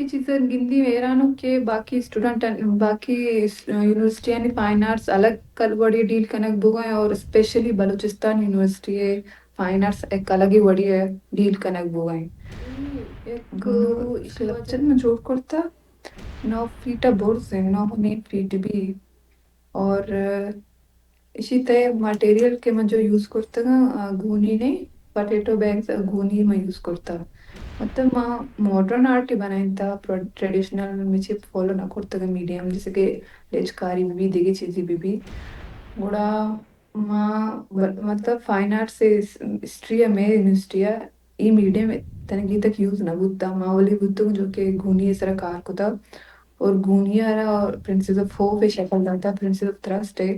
باقی چیزیں گندی ایرانوں کے باقی اسٹوڈنٹ باقی یونیورسٹی یعنی فائن آرٹس الگ کل بڑی ڈیل کنک بو گئے اور اسپیشلی بلوچستان یونیورسٹی ہے فائن آرٹس ایک الگ ہی بڑی ہے ڈیل کنک بو گئے ایک کلچر میں جوڑ کرتا 9 فیٹ بورس ہیں 9 فیٹ بھی اور اسی طرح مٹیریل کے میں جو یوز کرتا گا گھونی نہیں پٹیٹو بیگس گھونی میں یوز کرتا مطلب ماں ماڈرن آرٹ ہی بنائیں تھا ٹریڈیشنل مجھے فالو نہ کرتا گا میڈیم جیسے کہ لیچکاری بھی دیگی چیزیں بھی گوڑا ماں مطلب فائن آرٹ سے ہسٹری ہے میں یونیورسٹی ہے یہ میڈیم تنگی تک یوز نہ بودتا ماں والی بودتا جو کہ گھونی اس طرح کار کو تھا اور گھونی آ رہا اور پرنسز آف ہوپ ہے شکل ڈالتا پرنسز آف ترسٹ ہے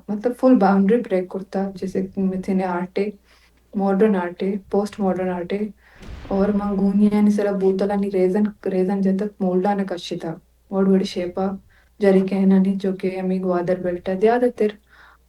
مطلب فل باؤنڈری بریک کرتا جیسے میتھینے آرٹ ہے ماڈرن آرٹ ہے پوسٹ ماڈرن آرٹ ہے اور ಮಂಗೂನಿಯನ್ ಸಲ ಬೂತಲನಿ ರೇಸನ್ ಜೊತೆ ಮೋಲ್ಡಾನ ಕಶಿತ ಓಡ್ ಬಡಿ ಶೇಪ ಜರಿಕೆ ನನಿ ಜೋಕೆ ಅಮಿಗ್ ವಾದರ್ ಬೆಲ್ಟ ದ್ಯಾದತಿರ್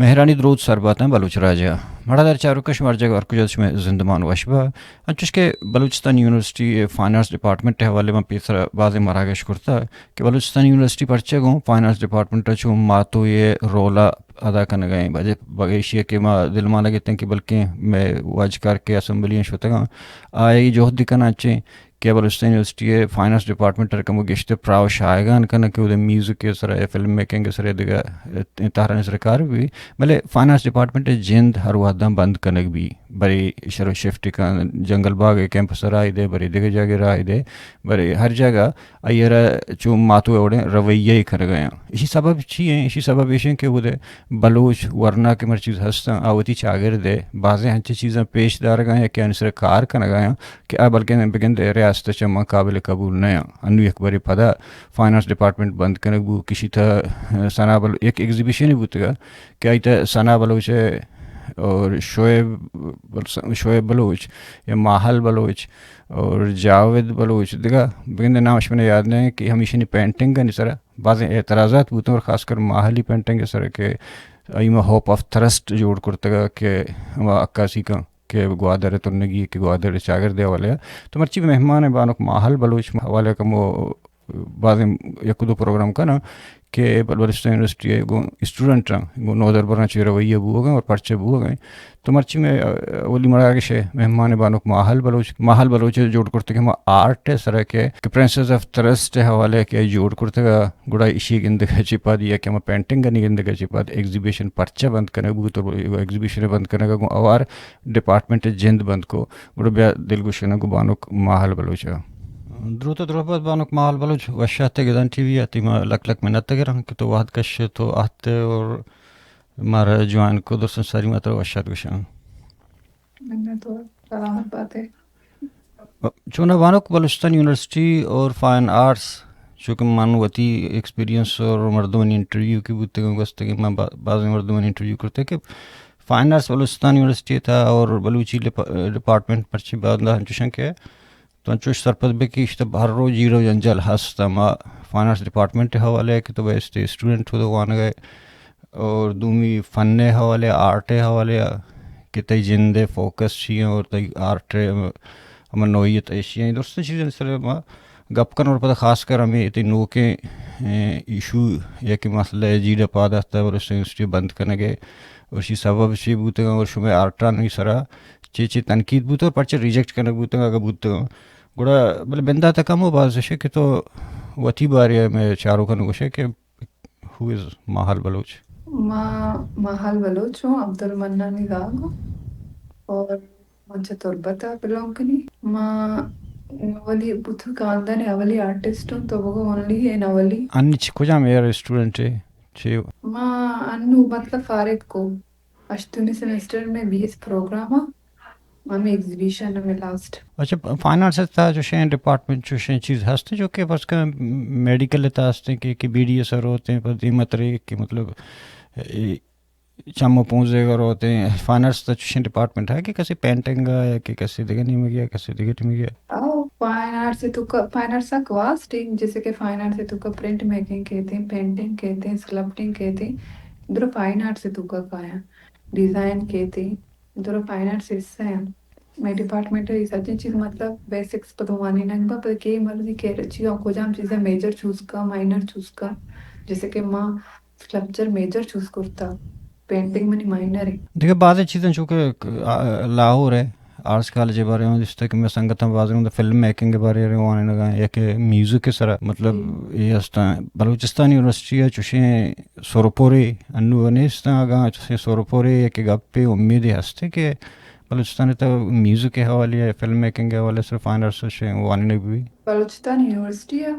مهرانی درود سرباتن بلوچ راجا مڑا در چاروکش مرجع اور کچھ میں زندمان وشبہ انچش کے Balochistan university fine arts department حوالے میں پیسر واضح مراگش کرتا کہ بلوچستان یونیورسٹی پرچے گوں فائن آرٹس ڈپارٹمنٹ چوں ماتو یہ رولا ادا کرنے گئے بجے بگیشی کہ ما دل مان لگتے ہیں کہ بلکہ میں واج کر کے اسمبلیاں شوتے گا آئی جو دکھنا اچھے کہ Balochistan university fine arts department رقم گشتے پراو شائگان کرنا کہ وہ میوزک کے سر فلم میکنگ کے سر دیگا تہران سرکار بھی ملے فائن آرٹس ڈپارٹمنٹ جند ہر وحدہ بند کنک بھی بری شروع شفٹ کا جنگل باغ کیمپس رائے دے بری دیگے جگہ رائے دے بری ہر جگہ ایرا چوں ماتو اوڑے رویہ ہی کر گیا اسی سبب چیئیں اسی سبب ایشیں کہ وہ دے بلوچ ورنہ کے مرچیز ہستا آوتی چاگر دے بعضیں ہنچی چیزیں پیش دار گئے کہ انسر کار کر گیا کہ بلکہ بگن دے ریاست چما قابل قبول نیا انو ایک بری پدا فائن آرٹس ڈپارٹمنٹ بند کرنے بو کسی تھا ثنا بل ایک ایگزیبیشن ہی بوتے گا کہ آئی تا ثنا بلوچ اور شعیب بلوچ یا ماحل بلوچ اور جاوید بلوچ دیکھا بگن نام اشمن یاد نہیں کہ ہمیشہ نہیں پینٹنگ کا نہیں سر بعض اعتراضات بوتے اور خاص کر ماحلی پینٹنگ سر کہ ایما ہوپ آف تھرسٹ جوڑ کرتے گا کہ عکاسی کا کہ گوادر ترنگی کہ گوادر چاگر دے والے تو مرچی مہمان بانک ماحل بلوچ والے کا وہ بعض یک دو پروگرام کا نا کہ بلوچستان یونیورسٹی گو اسٹوڈنٹ گو نودربر چی رویہ بو گئے اور پرچے بو گئے تو مرچی میں اولی مراکش ہے مہمان بانک ماحل بلوچ جوڑ کرتے کہ آرٹ ہے سر کہ پرنسز آف ترسٹ حوالے کہ جوڑ کرتے گا گڑا ایشی گند کا چپا دیا کہ ہم پینٹنگ کا نہیں گند کا چپا ایگزیبیشن پرچہ بند کرنے بو تو ایگزیبیشن بند کرنے کا گو اوار ڈپارٹمنٹ جند بند کو گڑا بیا دل گوشنا گو بانک ماحل بلوچا دروت دروپت بانک ماحل بلوچ وشاتے گدان ٹی وی آتی ما لک منت تگران کہ تو واحد کش تو آتے اور مارا جوان کو درسن ساری ماتر وشات گوشان میں تو سلامت بات ہے چونہ بانک بلوچستان یونیورسٹی اور فائن آرٹس چونکہ مانوتی ایکسپیرینس اور مردمانی انٹرویو کی بوتے گا گستے کہ میں بعض مردمانی انٹرویو کرتے کہ فائن آرٹس بلوچستان یونیورسٹی تھا اور بلوچی ڈپارٹمنٹ پرچی بعد ہنچوشن کے تو انچوش سرپت بے کی اشتہ ہر روز جیرو جنجل ہستا ما فائن آرٹس ڈپارٹمنٹ حوالے کہ تو بیستے اسٹوڈنٹ ہو تو وہاں گئے اور دومی فن حوالے آرٹ حوالے کہ تی جند فوکس چیئیں اور تی آرٹ ہمیں نوعیت ایشی ہیں دوسری چیزیں سر گپ کر اور پتہ خاص کر ہمیں تی نو کے ایشو یا کہ مسئلہ جیڑا پادا ہے اور اس یونیورسٹی بند کرنے گئے اور اسی سبب چی بوتے گا اور شمع آرٹران نہیں سرا چی تنقید بوتے اور پرچے ریجیکٹ کرنے بوتے گا اگر بوتے گا گوڑا بلے بندہ تک ہم ہو باز ہے کہ تو وطی باری ہے میں چاروں کا نگوش ہے کہ who is ماحل بلوچ ماحل بلوچ ہوں عبد المنانی گاگ اور مجھے تربتا بلونگ کنی ولی بوتھ کاندان اولی آرٹسٹ ہوں تو وہ اونلی ہے نولی انچ کجا میرا اسٹوڈنٹ ہے انو مطلب فارغ کو اشتونی سیمسٹر میں 20 پروگرام ہمیں ایگزیبیشن میں لاسٹ. اچھا فائن آرٹس تا جو شیں ڈپارٹمنٹ جو شیں چیز ہستے جو کہ بس کا میڈیکل تا ہستے کہ بی ڈی ایس ہوتے ہیں پر دیمت رہے کہ مطلب چمو پونزے گر ہوتے ہیں. فائن آرٹس تا شیں ڈپارٹمنٹ ہے کہ کسی پینٹنگ یا کہ کسی دیگر نہیں میں گیا کسی دیگر میں گیا. فائن آرٹ سے تو فائن آرٹس کا واسٹ جیسے کہ فائن آرٹ سے تو کا پرنٹ میکنگ کہتے ہیں, پینٹنگ کہتے ہیں, اسکلپٹنگ کہتے ہیں. ادھر فائن آرٹ سے تو کا کھایا ڈیزائن کہتے ہیں. ادھر فائن آرٹ سے حصہ ہے میں ڈپارٹمنٹ ہے سچی چیز مطلب بیسکس پتوانی ننگا پر کی مرضی کہہ رچی اور کو جام چیزیں میجر چوز کا مائنر چوز کا. جیسے کہ ماں اسکلپچر میجر چوز کرتا پینٹنگ میں مائنر ہے. دیکھیں بعض چیزیں چونکہ لاہور ہے آرٹس کالج کے بارے میں جس طرح کہ میں سنگت ہم واضح ہوں فلم میکنگ کے بارے میں آنے لگا یا کہ میوزک کے سرا مطلب یہ ہستا بلوچستان یونیورسٹی ہے چوشیں سورپورے انو انیستا آگاہ چوشیں سورپورے یا کہ گپے امید ہستے کہ بلوچستان تو میوزک کے حوالے یا فلم میکنگ کے حوالے صرف فائن آرٹس سے وہ آنے لگ بھی. بلوچستان یونیورسٹی ہے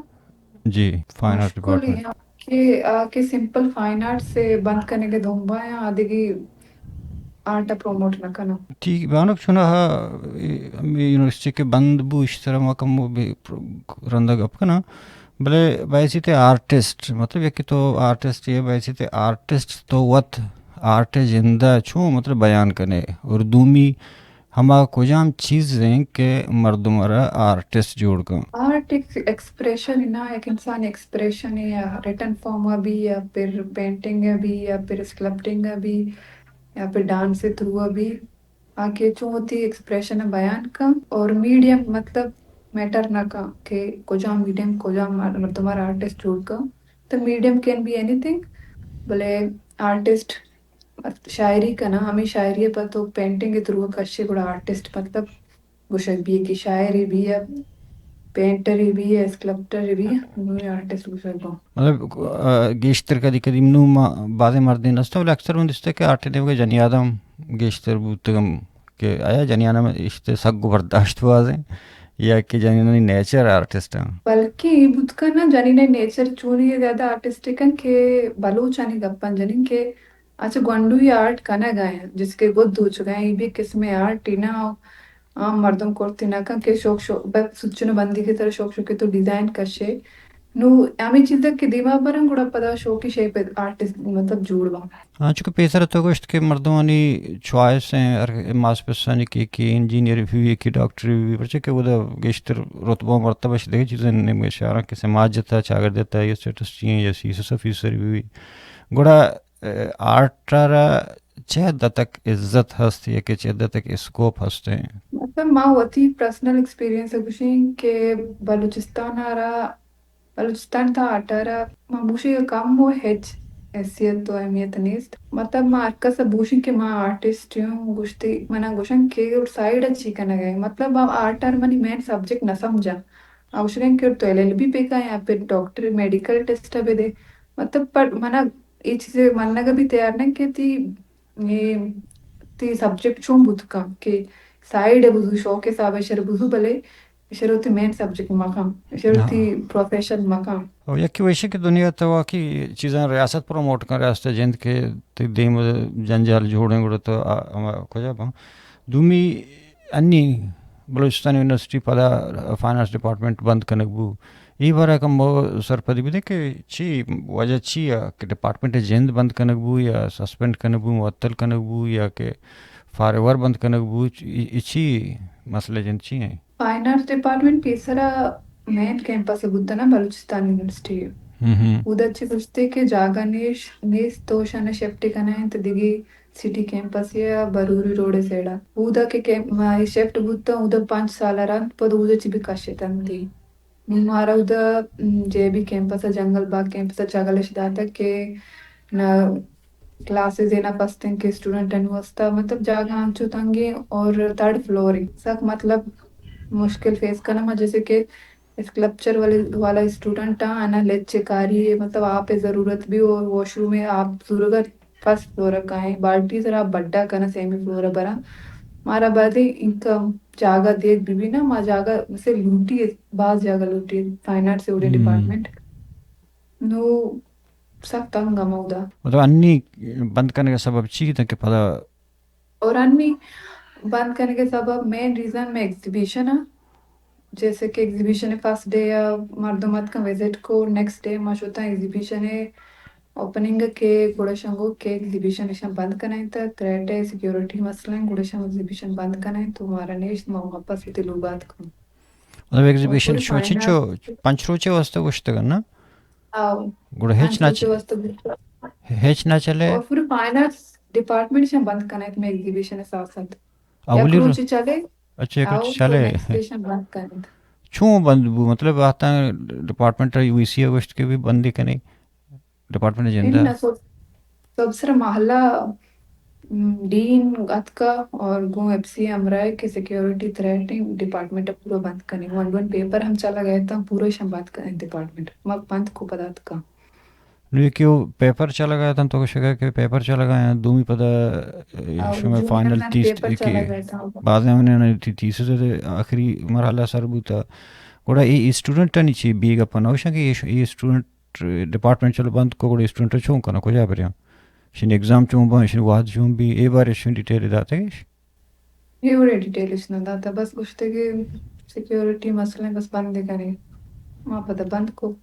جی فائن آرٹ مشکل ڈپارٹمنٹ کہ سمپل فائن آرٹ سے بند کرنے کے دھومبا ہے آدھے کی آرٹ پروموٹ نہ کرنا. ٹھیک بانک چنا یونیورسٹی کے بند بو اس طرح مکم بھی رندہ گپ کا نا بلے ویسی تے آرٹسٹ مطلب یہ کہ تو آرٹسٹ یہ ویسی تے آرٹسٹ تو وط آرٹ زندہ چھو مطلب بیان کرنے اور دومی ہما کجام چیزیں کہ مردمرا آرٹسٹ جوڑ کر آرٹ ایک ایکسپریشن ہے نا ایک انسان ایکسپریشن ہے یا ریٹن فارم بھی یا پھر پینٹنگ ہے بھی یا پھر اسکلپٹنگ ہے بھی یا پھر ڈانس کے تھرو بھی آگے جو ہوتی ایکسپریشن ہے بیان کا. اور میڈیم مطلب میٹر نہ کا کہ کجام میڈیم کجام تمہارا آرٹسٹ جوڑ کا تو میڈیم کین بی اینی تھنگ بلے آرٹسٹ شاعری کا نا ہمیں شاعری پر تو پینٹنگ کے تھرو کشے گڑا آرٹسٹ مطلب گوشک بھی کی شاعری بھی ہے پینٹر بھی ہے اسکلپٹر بھی ہے آرٹسٹ گوشک گو مطلب گیشتر کدی کدی منو بعض مردین استا ولی اکثر ہوں دستے کہ آرٹ دیو کے جنیادم گیشتر بوتگم کہ آیا جنیادم اشتے سگ برداشت بازیں یا کہ جنینی نیچر آرٹسٹ ہیں بلکہ بدھ کا نا جنین نیچر چونی زیادہ آرٹسٹکن کے بلوچانی گپن جنین کے اچھا گونڈو ہی آرٹ کنا گئے ہیں جس کے گد ہو چکے ہیں یہ بھی قسم آرٹ ہی نا عام مردم کرتی نا کن کے شوق شوق سچن بندی کی طرح شوق شوق تو ڈیزائن کشے نو ہمیں چیزیں کہ دیما پر گڑا پدا شوق کی شیپ آرٹسٹ مطلب جوڑ با. ہاں چونکہ پیسر تو گوشت کے مردمانی چوائس ہیں ماس پسانی کی انجینئر بھی کی ڈاکٹر بھی پرچہ کہ وہ گیشتر رتبہ مرتبہ دیکھ چیزیں نہیں اشارہ کہ سماج جتا چاگر دیتا ہے یہ سٹیٹس چیئیں یا سی فیصد بھی گوڑا آرٹرا چھ حد تک عزت ہستی ہے کہ چھ حد تک اسکوپ ہستے ہیں. مطلب ماں ہوتی پرسنل ایکسپیرینس ہے کچھ کہ بلوچستان آ رہا بلوچستان تھا آٹارا ماں بوشی کا کام ہو ہیچ حیثیت تو اہمیت نیست مطلب ماں کا سب بوشی کے ماں آرٹسٹ ہوں گشتی منا گوشن کے سائڈ اچھی کنا گئے مطلب اب آرٹر منی مین سبجیکٹ نہ سمجھا اوشرین کے تو LLB پہ کا یا پھر ڈاکٹر میڈیکل ٹیسٹ پہ دے مطلب پر منا یہ چیزیں ماننا کا بھی تیار نہیں کہ تھی یہ تی سبجیکٹ چون بدھ کا کہ سائڈ بزو شوق کے صاحب شر بزو بلے شروتی مین سبجیکٹ مقام شروتی پروفیشن مقام اور یکی ویشے کی دنیا تو واقعی چیزیں ریاست پروموٹ کر ریاست جند کے دیم جنجال جوڑیں گڑے تو کجا پاؤں دومی انی بلوچستان یونیورسٹی پدا فائن آرٹس ڈپارٹمنٹ بند کنک بو یہ بارہ کم سرپدی بھی دے کہ چی وجہ چی ہے کہ ڈپارٹمنٹ جند بند کنک بو یا سسپینڈ کنک بو معطل کنک بو یا کہ فارور بند کنک بو چی مسئلے جن چی ہیں. فائن آرٹس ڈپارٹمنٹ پیسرا مین کیمپس بودتا نا بلوچستان یونیورسٹی ادھر اچھے سوچتے کہ جاگا نیس توشن شیفٹی کنا ہے تو دیگی سٹی کیمپس یا بروری روڈ سیڈا ادھر کے شیفٹ بودتا ادھر 5 سال ران پد ادھر چی بھی کشتن تھی ہمارا ادھر جے بی کیمپس جنگل باغ کیمپس چاگلش داتا کہ نا کلاسز اینا پستیں کہ اسٹوڈنٹ انوستا مطلب جاگا ہنچو تنگی اور 3rd فلور سک مطلب مشکل فیس کرنا جیسے کہ اسکلپچر والا اسٹوڈنٹ آنا لیچے کاری ہے مطلب آپ ضرورت بھی ہو واش روم میں آپ ضرورت 1st فلور کا ہے بالٹی سر آپ بڑا کرنا سیمی فلور برا مارا بعد ان کا جاگا دیکھ بھی نا ماں جاگا سے لوٹی ہے بعض جاگا لوٹی ہے فائن آرٹ سے اڑے ڈپارٹمنٹ نو سخت تنگ مودا. مطلب انی بند کرنے کا سبب چی تھا کہ پتہ اور انمی بند کرنے کے سبب مین ریزن میں ایگزیبیشن ہے. جیسے کہ ایگزیبیشن فرسٹ ڈے یا مردمت کا وزٹ کو نیکسٹ ڈے ماشوتا ایگزیبیشن ہے اوپننگ کے گوڑشنگو کے ایگزیبیشن ایشن بند کرائیں تا کریٹے سیکیورٹی مسئلہ گوڑشنگو ایگزیبیشن بند کرائیں تو ہمارا نیش واپس ہوتی لوگات کو. مطلب اور ایگزیبیشن پورے شو فائنل چو پنچ روچے واسطے وشتے نا آؤ گوڑا ہیچ نہ پانچ واسطے ہیچ نہ چلے اور پورے فائنل ڈپارٹمنٹ سے بند کرائیں میں ایگزیبیشن ساتھ ساتھ یا اولی کروچ چلے اچھا ایک آؤ تو چلے نیکسٹ ڈے بند کریں. چوں بند بو مطلب آتا ہے ڈپارٹمنٹ وی سی اگست کے بھی بندی کریں ڈپارٹمنٹ ایجنڈا ان سب سر محلہ ڈین اتکا اور گو ایف سی امرائے کے سیکیورٹی تھریٹنگ ڈپارٹمنٹ پورا بند کریں. ون پیپر ہم چلا گئے تھا پورا شم بند کریں ڈپارٹمنٹ مگ بند کو پدات کا نہیں کہ وہ پیپر چلا گیا تھا تو کچھ کہ پیپر چلا گیا دومی پتہ ایشو میں فائنل تیس پیپر کی چلا گیا تھا. بعض میں تیسرے سے آخری مرحلہ سر بوتا گوڑا یہ اسٹوڈنٹ نیچے بی گا پناوشا کہ یہ اسٹوڈنٹ ڈپارٹمنٹ چلو بند کو گوڑا اسٹوڈنٹ چوں کنا کو جا بریا شن ایگزام چوں با شن واد چوں بھی اے بار شن ڈیٹیل داتا ہے یہ بڑے ڈیٹیل اس نہ تھا بس کچھ تھے کہ سیکیورٹی مسئلے بس بند کریں وہاں پتہ بند کو.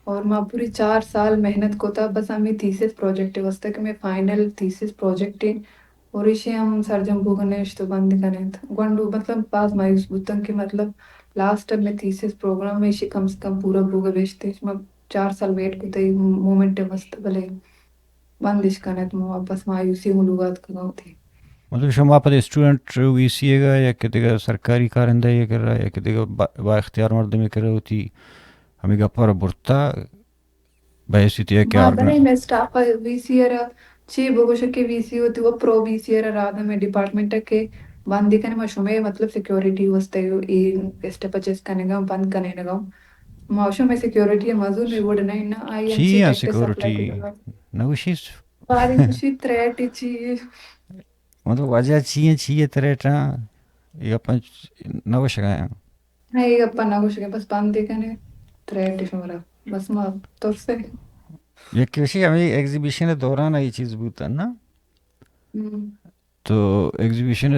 اور ماں پوری 4 سال محنت کو تھا بس ہمیں تھیسس پروجیکٹ واسطے کہ میں فائنل تھیسس پروجیکٹ اور اسے ہم سرجم بھوگنیش تو بند کریں تھا گنڈو مطلب پاس مایوس بوتن کے مطلب لاسٹ میں تھیسس پروگرام میں اسے کم سے کم پورا بھوگا بیچتے میں 4 سال ویٹ کو تھی مومنٹ واسطے بلے بندش کرنے تو واپس مایوسی ہوں لوگات کا گاؤں تھی. مطلب شما پر اسٹوڈنٹ وی سی اے گا یا کہتے گا سرکاری کارندہ یہ کر رہا ہے یا کہتے گا با اختیار مرد میں کر رہا ہوتی ہمیں گا پر برتا بحثیت ہے کہ ماں بنے میں سٹاف وی سی ار چھ بگوش کے وی سی ہوتی وہ پرو وی سی ار رات میں ڈپارٹمنٹ کے بند کرنے میں شمع مطلب سیکیورٹی واسطے اسٹے پرچیز کرنے گا بند کرنے لگا معاشوں میں سیکیورٹی مزور میں ووڈ نہیں نا آئی چی اچھی یا ٹیکٹ سپلائی کو سیکورٹی لگا نوشیس باری خوشی تریٹی چی مطلب وجہ چیئے تریٹا یہ اپن نوش گیا نہیں اپا نہ کچھ بس بند کرنے تریٹی شمرا بس ماں تو سے یہ کسی ہمیں ایگزیبیشن دوران یہ چیز بوتا نا تو ایگزیبیشن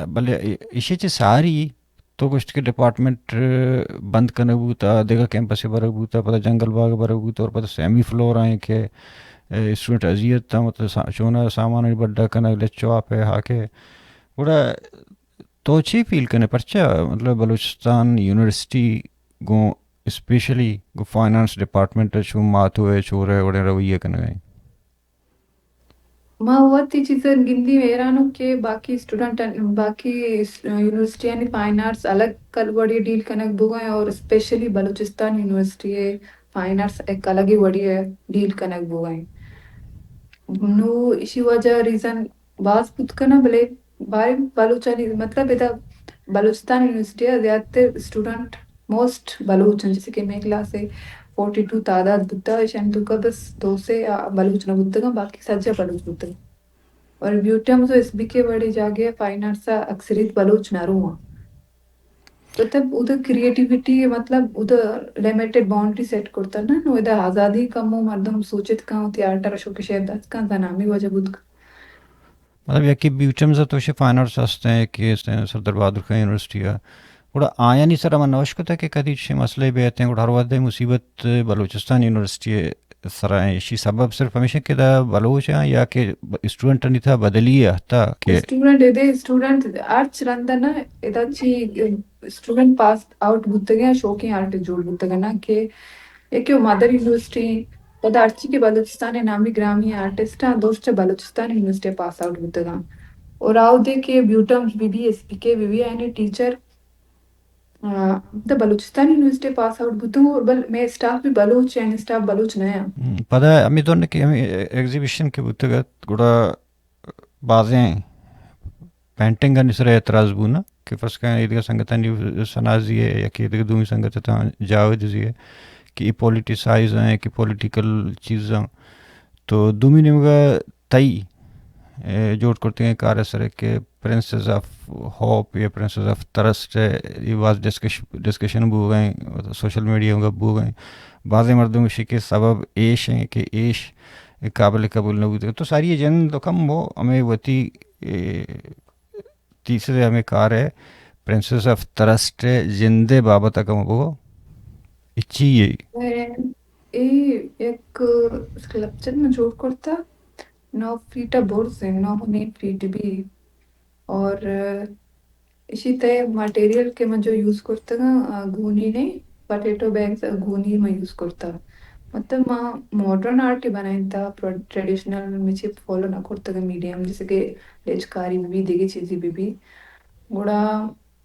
بلے اسی چیز ساری تو کچھ کے ڈپارٹمنٹ بند کرنے بوتا دیکھا کیمپس سے برک بوتا پتہ جنگل باغ برک بوتا اور پتہ سیمی فلور آئیں کہ اسٹوڈنٹ اذیت تھا مطلب چونا سامان بڑا کرنا لچو آپ ہے ہا کے بڑا تو چی فیل کرنے پرچا مطلب بلوچستان یونیورسٹی گو اسپیشلی گو فائنانس ڈپارٹمنٹ چھو ماتو ہے چھو رہے وڑے رویہ کرنے گئے ماں ہوتی چیزیں گندی ویرانوں کے باقی اسٹوڈنٹ باقی یونیورسٹی یعنی فائن آرٹس الگ کل بڑی ڈیل کنک بگائیں اور اسپیشلی بلوچستان یونیورسٹی ہے فائن آرٹس ایک الگ ہی بڑی ہے ڈیل کنک بگائیں نو اسی وجہ ریزن باز پت کرنا بلے بارے بلوچانی مطلب ادھا بلوچستان یونیورسٹی ہے زیادہ اسٹوڈنٹ موسٹ بلوچ ہیں جیسے کہ میں کلاس ہے 42 تعداد بتا ہے شاید کا بس 2 سے بلوچ نہ بتا گا باقی سجا بلوچ بتا اور بیوٹیم جو اس بی کے بڑی جاگے فائن آرٹس اکثریت بلوچ نہ رہا مطلب ادھر کریٹیوٹی مطلب ادھر لمیٹڈ باؤنڈری سیٹ کرتا نا ادھر آزادی کم ہو مردم سوچت کہاں ہوتی آرٹر اشو کے شہر دست کہاں تنامی وجہ بود مطلب یکی بیوٹیم سے توشی فائن آرٹس ہستے ہیں کہ سردار بہادر خان یونیورسٹی ہے گوڑا آیا نہیں سر من نوش کو تھا کہ کدی چھ مسئلے بیتے ہیں گوڑا ہر وقت مصیبت بلوچستان یونیورسٹی سر ہیں اسی سبب صرف ہمیشہ کہ دا بلوچ ہیں یا کہ اسٹوڈنٹ نہیں تھا بدلی ہے تھا کہ اسٹوڈنٹ آرٹس رندہ نا ادھا چی اسٹوڈنٹ پاس آؤٹ بودتے گیا شوقیں آرٹ جوڑ بودتے گا نا کہ ایک مدر یونیورسٹی پدا ارچی کے بلوچستان نامی گرامی آرٹسٹ ہیں دوست بلوچستان یونیورسٹی پاس آؤٹ بودتے گا اور آؤ دے کے بیوٹم بی بی ایس پی کے B B I teacher Balochistan university pass out بودتے اور میں اسٹاف بھی بلوچ ہیں اسٹاف بلوچ نیا پتہ ہے ہمیں تو نے کہ ہمیں ایگزیبیشن کے بودتے گا گوڑا بازیں پینٹنگ کا نسر اعتراض بونا کہ فرس کا ایدگا سنگتاً سنازی ہے یا کہ ایدگا دومی سنگتاً جاوید ہے کہ یہ پولیٹیسائز ہیں کہ پولیٹیکل چیزاں تو دومی نمگا تائی جوڑ کرتے ہیں کار سر کہ پرنسز آف ہوپ یا پرنسز آف ترسٹ یہ واز ڈسکشن بو گئے سوشل میڈیا میں بو گئے بعض مردوں کے سبب ایش ہیں کہ ایش قابل قبول نہ ہوتے تو ساری جن تو کم وہ ہمیں وتی تیسرے ہمیں کار ہے پرنسس آف ترسٹ زندے بابت کم وہ اچھی ایک اسکلپچر میں جوڑ کرتا 9 فیٹ برز 9 فیٹ بھی اور اسی طرح مٹیریل کے میں جو یوز کرتا گا گونی نے پٹیٹو بیگس گونی میں یوز کرتا مطلب ماں ماڈرن آرٹ ہی بنائیں تھا ٹریڈیشنل میں فالو نہ کرتا گا میڈیم جیسے کہ لیچکاری بھی دیگی چیزیں بھی گوڑا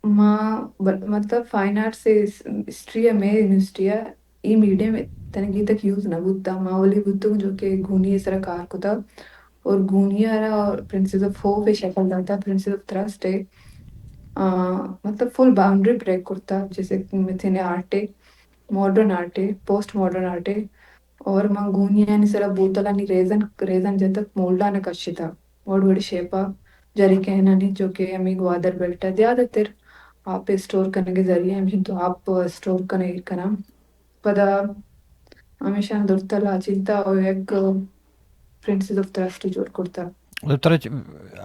ماں مطلب فائن آرٹ سے ہسٹری ہے میں یونیورسٹی ہے یہ میڈیم تنگی تک یوز نہ بودتا ماں والی بودتا جو کہ گونی اس طرح کار کو تھا اور گونیا رہا پرنسس آف ہوپ ہے شکل ڈالتا پرنسس آف تھرسٹ ہے مطلب فل باؤنڈری بریک کرتا جیسے میتھینے آرٹ ہے ماڈرن آرٹ ہے پوسٹ ماڈرن آرٹ ہے اور گونیا سر بوتلانی ریزن جتک مولڈانا کشتا وڑ وڑی شیپا جری کہنانی جو کہ ہمیں گوادر بیلٹ ہے زیادہ تر آپ اسٹور کرنے کے ذریعے ہمیں تو آپ اسٹور کرنے کنا پدا ہمیشہ درتلا چلتا اور ایک پرنسس آف ترسٹ جوڑ کرتا تر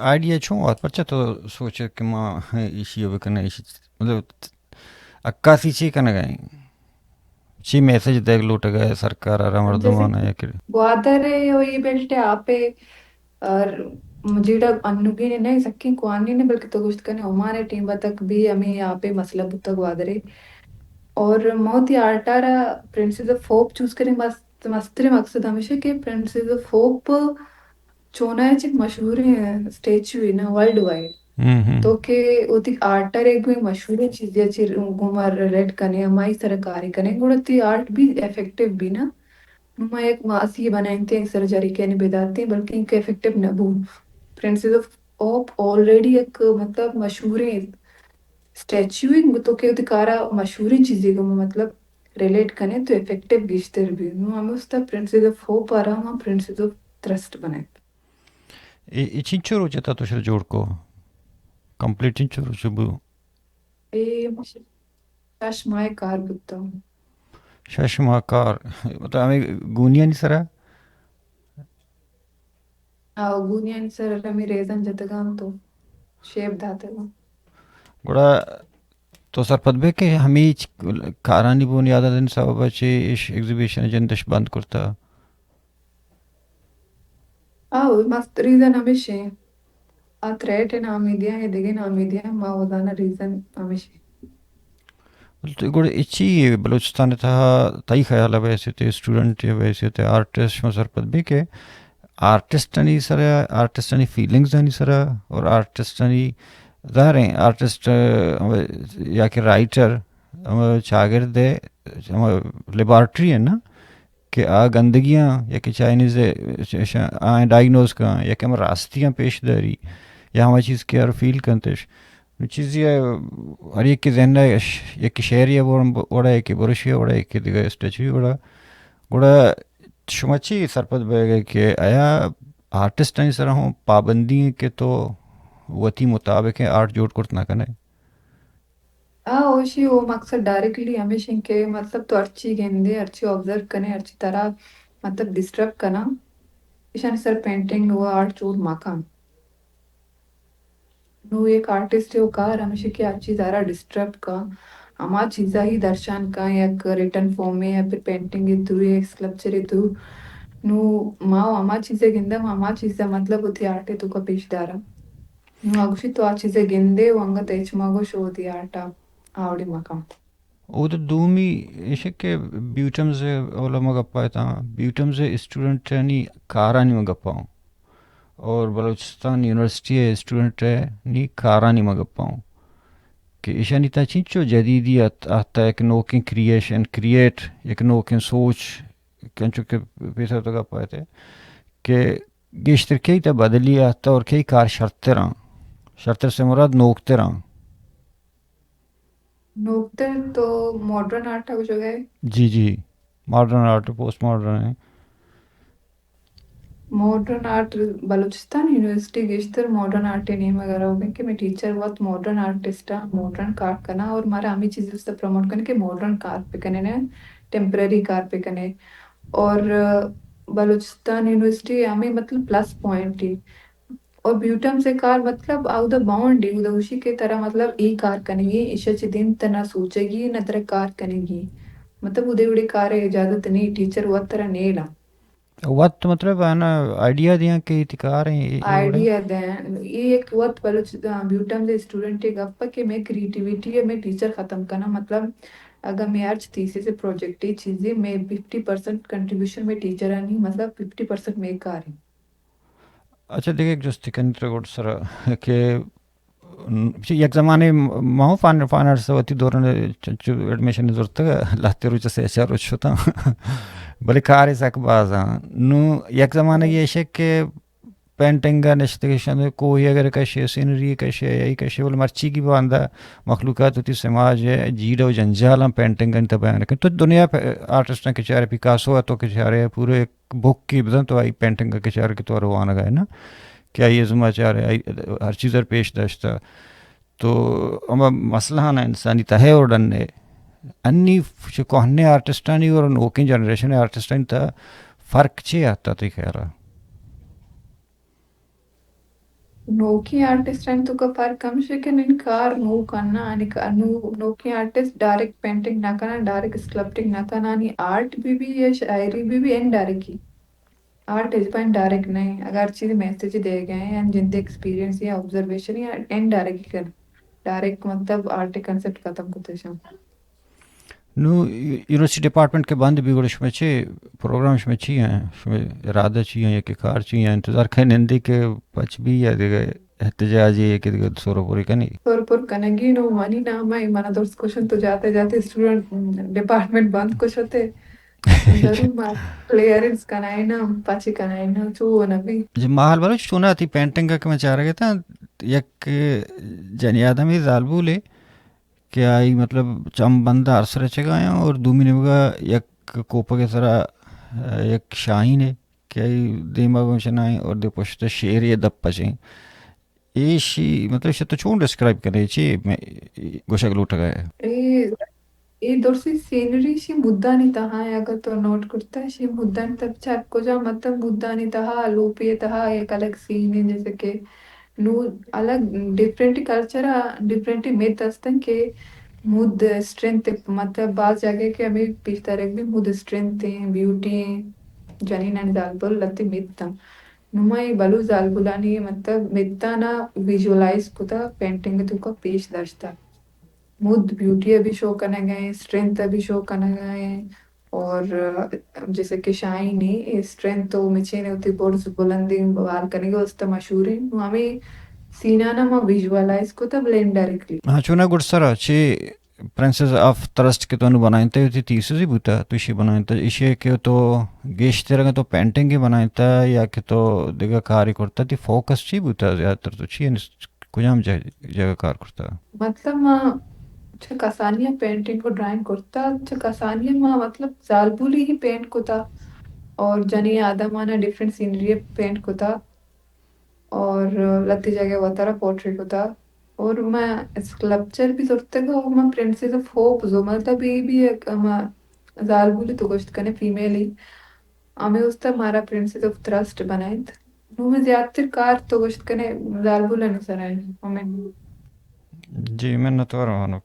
آئیڈیا چھو ات پچا تو سوچ کہ ماں ایشی بکنا ایشی مطلب عکاسی چی کنا گئے چی میسج دیکھ لوٹ گئے سرکار جیسے مردمان یا کہ گوادر ہوئی بیلٹ آپ اور جیڑا انوگی نے نہیں سکی کوانی نے بلکہ تو گشت کرنے ہمارے ٹیم تک بھی ہمیں یہاں پہ مسئلہ بتا گوادرے اور موت ہی آرٹارا پرنسس آف ہوپ چوز کریں بس مستر مقصد ہمیشہ کہ پرنسس آف ہوپ چونا ہے چک مشہور اسٹیچو ہے نا ورلڈ وائڈ تو کہ اوتی آرٹر ایک بھی مشہور چیزیں چی گمار ریلیٹ کرنے ہماری سرکاری کرنے گوڑتی آرٹ بھی ایفیکٹیو بھی نا نما ایک ماسی بنائیں تھے سرجری کے نہیں بیداتے بلکہ ان کے ایفیکٹیو نہ بھول پرنسس آف ہوپ آلریڈی ایک مطلب مشہور اسٹیچو تو کہ کارا مشہور چیزیں کو مطلب ریلیٹ کریں تو افیکٹو گشتر بھی ہمیں اس طرح پرنسس آف ہوپ آ رہا ہوں پرنسس آف ترسٹ بنائیں چنچو رو چتا تو جوڑ کو کمپلیٹ چنچو رو چبو اے چشمائے کار بتا ہوں ششما کار مطلب ہمیں گونیا نہیں سرا گونیا سر ہمیں ریزن جتگام تو شیپ داتے گا گوڑا تو سر پد کہ ہمیں کارانی بون یاد دن سبب ایگزیبیشن جندش بند کرتا مست ریزن ہمیشہ تھریٹ نامی دیا ہے دیگے نامی دیا ماوزانہ ریزن ہمیشہ گوڑا اچھی بلوچستان تھا تائی خیال ہے ویسے تھے اسٹوڈنٹ ویسے تھے آرٹسٹ میں سر پد بھی کہ آرٹسٹانی سرا آرٹسٹانی فیلنگز نہیں سرا اور آرٹسٹانی ظاہر ہیں آرٹسٹ یا کہ رائٹر شاگرد لیبارٹری ہے نا کہ آ گندگیاں یا کہ چائنیز آئیں ڈائگنوز کا یا کہ ہم راستیاں پیش داری یا ہمیں چیز کے فیل کرتےش چیز یہ ہر ایک کے ذہن ہے ایک شہر ہے وہ اوڑا ہے کہ برش ہے اوڑا ہے کہ دیگا اسٹیچو اوڑا گوڑا شمچی سرپت بہ گئے کہ آیا آرٹسٹ نہیں سر ہوں پابندی کے تو وتی مطابق ہے آرٹ جوڑ کرت نہ کنے اوشی وہ مقصد ڈائریکٹلی ہمیشہ کے مطلب تو ارچی گیندے ارچی آبزرو کنے ارچی طرح مطلب ڈسٹرب کنا ایشان سر پینٹنگ وہ آرٹ چوڑ ماکان نو ایک آرٹسٹ ہے کار ہمیشہ کی اچھی زارا ڈسٹرب کا ہما چیزا ہی درشان کا یک ریٹن فارم میں یا پھر پینٹنگ تھرو یا اسکلپچر تھرو نو ماں ہما چیزیں گندا ہما چیزا مطلب ہوتی آرٹ تو کا پیش دارا نو اگوشی تو آ چیزیں گندے وانگا تیچ ماگو شو دی آرٹا آوڑی مکام او تو دومی ایشے بیوٹمز اولا مگپا تھا بیوٹمز اسٹوڈنٹ نی کارانی مگپاؤں اور بلوچستان یونیورسٹی اسٹوڈنٹ نی کارانی مگپاؤں کہ ایشانی تا چنچو جدیدیت آتا ایک نوکن کریشن کریٹ ایک نوکن سوچ کنچو کے پیسر تو گپا تھے کہ گیشتر کئی تا بدلی آتا اور کئی کار شرطران شرطر سے مراد نوکتران نوکتر تو ماڈرن آرٹ ہے جو گئے جی جی ماڈرن آرٹ پوسٹ ماڈرن ہے ماڈرن آرٹ بلوچستان یونیورسٹی گشتر ماڈرن آرٹ نیم وغیرہ ہو گئے کہ میں ٹیچر بہت ماڈرن آرٹسٹ ہوں ماڈرن کارٹ کرنا اور ہمارا ہمیں چیزیں اس سے پروموٹ کرنے کہ ماڈرن کارٹ پہ کرنے ٹیمپرری کار پہ کنے. اور بلوچستان یونیورسٹی ہمیں مطلب پلس پوائنٹ تھی. اور بیوٹم سے کار مطلب آؤ دا باؤنڈ ادا اسی کے طرح مطلب ای کار کنے گی ایشچ دن تنا سوچے گی نہ طرح کار کنے گی مطلب ادے اڑے کار اجازت نہیں ٹیچر وہ طرح نہیں لا وقت مطلب ہے نا آئیڈیا دیا کہ اتکار ہیں یہ وڑے آئیڈیا دیں یہ ایک وقت بلوچ بیوٹم دے اسٹوڈنٹ گپ کہ میں کریٹیوٹی ہے میں ٹیچر ختم کرنا مطلب اگر میں آج تھیسس سے پروجیکٹ چیزیں میں 50% کنٹریبیوشن میں ٹیچر آنی مطلب 50% میں کار ہیں. اچھا دیکھیں جو سکن گوڈ سر کہ یک زمانے ماہو فائن آرٹس وتی دوران ایڈمیشن ضرورت لہتے روچ سے ایچ آر روچ ہوتا بلے کار سک بازاں نو یک زمانے یہ ہے کہ پینٹنگ نشتگشن کوئی اگر کشے سینری کشے یا کشے بول مرچی کی باندھا مخلوقات ہوتی سماج ہے جھیڑھ و جنجال ہم پینٹنگ انت بیان کریں تو دنیا آرٹسٹ کے چارے پیکاسو تو کے چارے پورے بک کی بدن تو آئی پینٹنگ کے چارے کے تو روانہ گئے نا کیا یہ زما چارے ہر چیز پیش داشتا تو اما مسئلہ نا انسانی تہے اور ڈننے انی کوہنے آرٹسٹانی اور نوکین جنریشن آرٹسٹانی تا فرق چی آتا تو خیرہ نوکی آرٹسٹ تو کا فرق کم سے کہ کار نو کرنا نوکی آرٹسٹ ڈائریکٹ پینٹنگ نہ کرنا ڈائریکٹ اسکلپٹنگ نہ کرنا آرٹ بھی ہے شاعری بھی ان ڈائریکٹ کی آرٹ از پائن ڈائریکٹ نہیں اگر چیز میسج دے گئے ہیں جن سے ایکسپیرینس یا آبزرویشن یا ان ڈائریکٹ کر ڈائریکٹ مطلب آرٹ کنسپٹ ختم کرتے شام نو یونیورسٹی ڈپارٹمنٹ کے بند بھی گوڑے شمیں چھے پروگرام شمیں چھی ہیں شمیں ارادہ چھی ہیں یا کہ کار چھی ہیں انتظار کھائیں نندی کے پچ بھی یا دیگے احتجاجی ہے کہ دیگے سورو پوری کنی پر کنگی نو منی نام ہے مانا دوست کوشن تو جاتے جاتے اسٹوڈنٹ ڈپارٹمنٹ بند کچھ ہوتے ضرور ماں کلیئرنس کنائے نا پاچی کنائے نا چو نا بھی جی ماحل بلوچ چونا تھی پینٹنگ کا کہ میں چاہ رہا تھا یک جنی آدمی زالبو لے کہ آئی مطلب چم بندہ عرصر چگایا اور دومی نمگا یک کوپا کے سرا یک شاہین ہے کہ آئی دیمہ گمشن آئیں اور دے پشت شیر یہ دب پچیں ایشی مطلب شاید تو چون ڈسکرائب کرے چی گوشک لوٹا گئے یہ درسی سینری شی مدہ نہیں تہا ہے اگر تو نوٹ کرتا ہے شی مدہ نہیں تب چاک کو جا مطلب مدہ نہیں تہا لوپی تہا ایک الگ سین ہے جیسے کہ نو الگ ڈیفرنٹ کلچر ڈیفرنٹ میت ہستن کہ مود اسٹرینتھ مطلب بعض جگہ کہ ہمیں پیچھتا رکھ بھی مود اسٹرینتھ ہیں بیوٹی ہیں جنین اینڈ زالبل لگتے میتا نمائی بلو زالبلانی مطلب میتا نا ویژولائز کتا پینٹنگ تو کا پیش داشتا مود بیوٹی ابھی شو کرنے گئے اسٹرینتھ ابھی شو کرنے گئے اور جیسے کہ شاہین ہے اسٹرینتھ تو مچے نے ہوتی بورڈز بلندی بوال کرنے گے اس تا مشہور ہے ہمیں سینانا ما ویژولائز کو تا بلینڈ ڈائریکٹلی ہاں چونا گڑ سرا چھ پرنسز آف ترسٹ کے تو انو بنائیں تھے ہوتی تیسز ہی بوتا تو اسی بنائیں تھا اسی کہ تو گیشتے رہا تو پینٹنگ ہی بنائیں تھا یا کہ تو دیگا کاری کرتا تھی فوکس چی بوتا زیادہ تر تو چی کجام جگہ کار کرتا مطلب ماں چھا کسانیہ پینٹنگ کو ڈرائنگ کرتا چھا کسانیہ ماں مطلب زالبولی ہی پینٹ کو تا اور جنی آدمانا ڈیفرنٹ سینری پینٹ کو تا اور لتی جگہ وطارہ پورٹریٹ کو تا اور میں اسکلپچر بھی ضرورت گا اور میں پرنسز آف ہوپ جو مطلب یہ بھی ایک زالبولی تو گوشت کنے فیمیلی ہمیں اس تا ہمارا پرنسز آف ترسٹ بنائیں نو میں زیادہ تر کار تو گوشت کنے زالبولا نظر آئیں ہمیں جی میں نتوار مانو